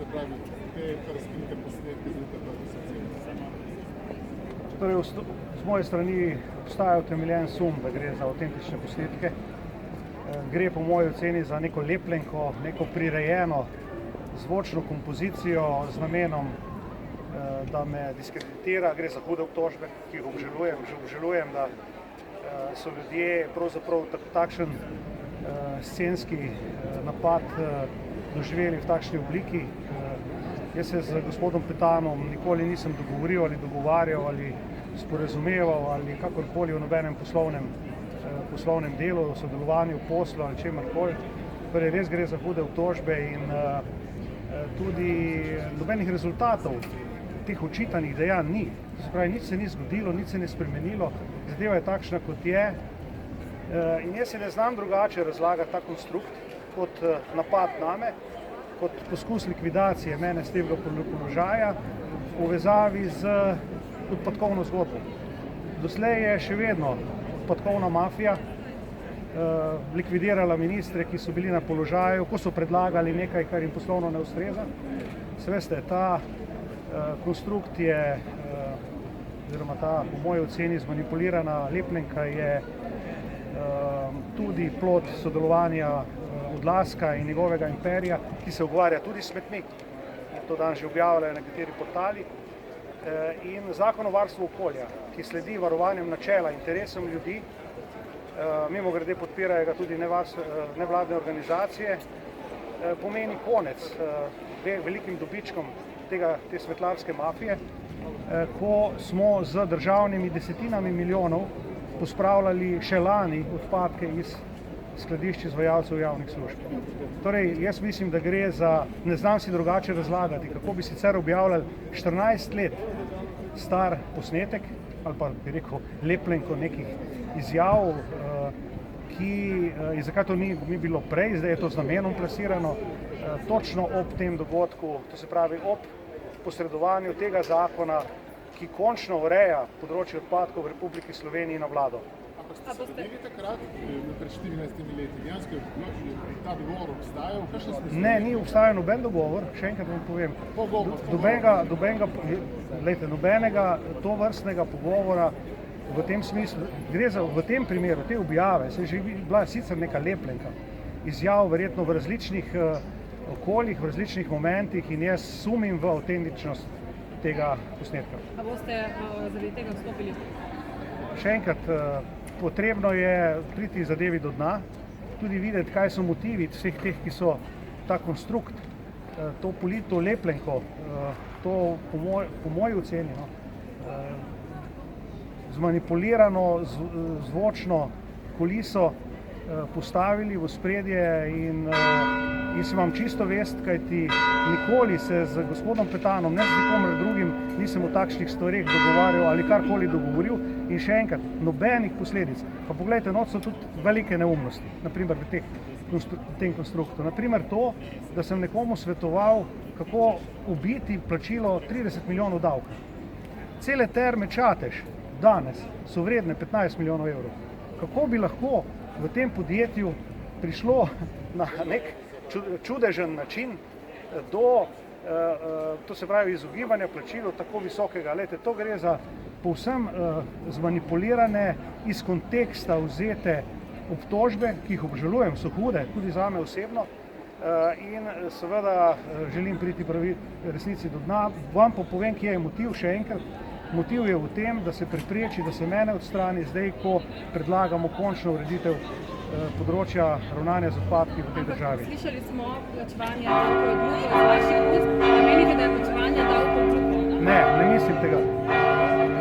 se pravi, te razkrite posnetke z leta 2017? Torej, z moje strani obstaja utemeljen sum, da gre za avtentične posnetke. Gre po moji oceni za neko lepljenko, neko prirejeno zvočno kompozicijo z namenom, da me diskreditira. Gre za hude obtožbe, ki jih obžalujem. Že obžalujem, da so ljudje pravzaprav takšen scenski napad doživeli v takšni obliki. Jaz se z gospodom Petanom nikoli nisem dogovoril ali dogovarjal ali sporazumeval ali kakorkoli o nobenem poslovnem delu, o sodelovanju, poslu ali čemarkoli. Torej, res gre za hude obtožbe in tudi nobenih rezultatov teh očitanih dejanj ni. Se pravi, nič se ni zgodilo, nič se ni spremenilo, zadeva je takšna, kot je. In jaz se ne znam drugače razlagati ta konstrukt kot napad name, kot poskus likvidacije mene z tega položaja v povezavi z odpadkovno zgodbo. Doslej je še vedno odpadkovna mafija likvidirala ministre, ki so bili na položaju, ko so predlagali nekaj, kar jim poslovno ne ustreza. Se veste, ta konstrukt je, oziroma ta po moji oceni zmanipulirana lepljenka je tudi plod sodelovanja Odlazka in njegovega imperija, ki se ukvarja tudi s smetmi. To danes že objavljajo nekateri portali. In zakon o varstvu okolja, ki sledi varovanjem načela interesom ljudi, mimogrede podpirajo ga tudi nevladne organizacije, pomeni konec velikim dobičkom te smetlarske mafije, ko smo z državnimi desetinami milijonov pospravljali še lani odpadke iz skladišč izvajalcev javnih služb. Torej, jaz mislim, da gre za, ne znam si drugače razlagati, kako bi sicer objavljali 14 let star posnetek, ali pa bi rekel lepljenko nekih izjav, zakaj to ni bilo prej, zdaj je to z namenom plasirano, točno ob tem dogodku, to se pravi ob posredovanju tega zakona, ki končno ureja področje odpadkov v Republiki Sloveniji na vlado. Ampak ste se dobili takrat, pred 14 leti, dejansko je ta dogovor obstajal? Ne, ni obstajal noben dogovor, še enkrat vam povem. Nobenega tovrstnega pogovora v tem smislu, gre za v tem primeru, te objave, se je že bila sicer neka lepljenka, izjav verjetno v različnih okoljih, v različnih momentih in jaz sumim v avtentičnost tega posnetka. Pa boste zaradi tega vstopili? Še enkrat, potrebno je priti zadevi do dna, tudi videti, kaj so motivi vseh teh, ki so ta konstrukt, to lepljenko, to po moji oceni, zmanipulirano zvočno kuliso postavili v ospredje in se vam čisto vest, kajti nikoli se z gospodom Petanom, ne z nikomer drugim, nisem o takšnih stvareh dogovarjal ali karkoli dogovoril in še enkrat, nobenih posledic. Pa poglejte, not so tudi velike neumnosti, naprimer v tem konstruktu. Naprimer to, da sem nekomu svetoval, kako ubiti plačilo 30 milijonov davka. Cele Terme Čatež danes so vredne 15 milijonov evrov. Kako bi lahko v tem podjetju prišlo na nek čudežen način do, to se pravi, izogibanja plačilu tako visokega. Lejte, to gre za povsem zmanipulirane, iz konteksta vzete obtožbe, ki jih obžalujem, so hude, tudi zame osebno, in seveda želim priti resnici do dna. Vam pa povem, kje je motiv, še enkrat. Motiv je v tem, da se prepreči, da se mene odstrani zdaj, ko predlagamo končno ureditev področja ravnanja z odpadki v tej državi. Slišali smo plačevanje davkov od vaših ust, a menite, da je plačevanje davkov od? Ne, ne mislim tega.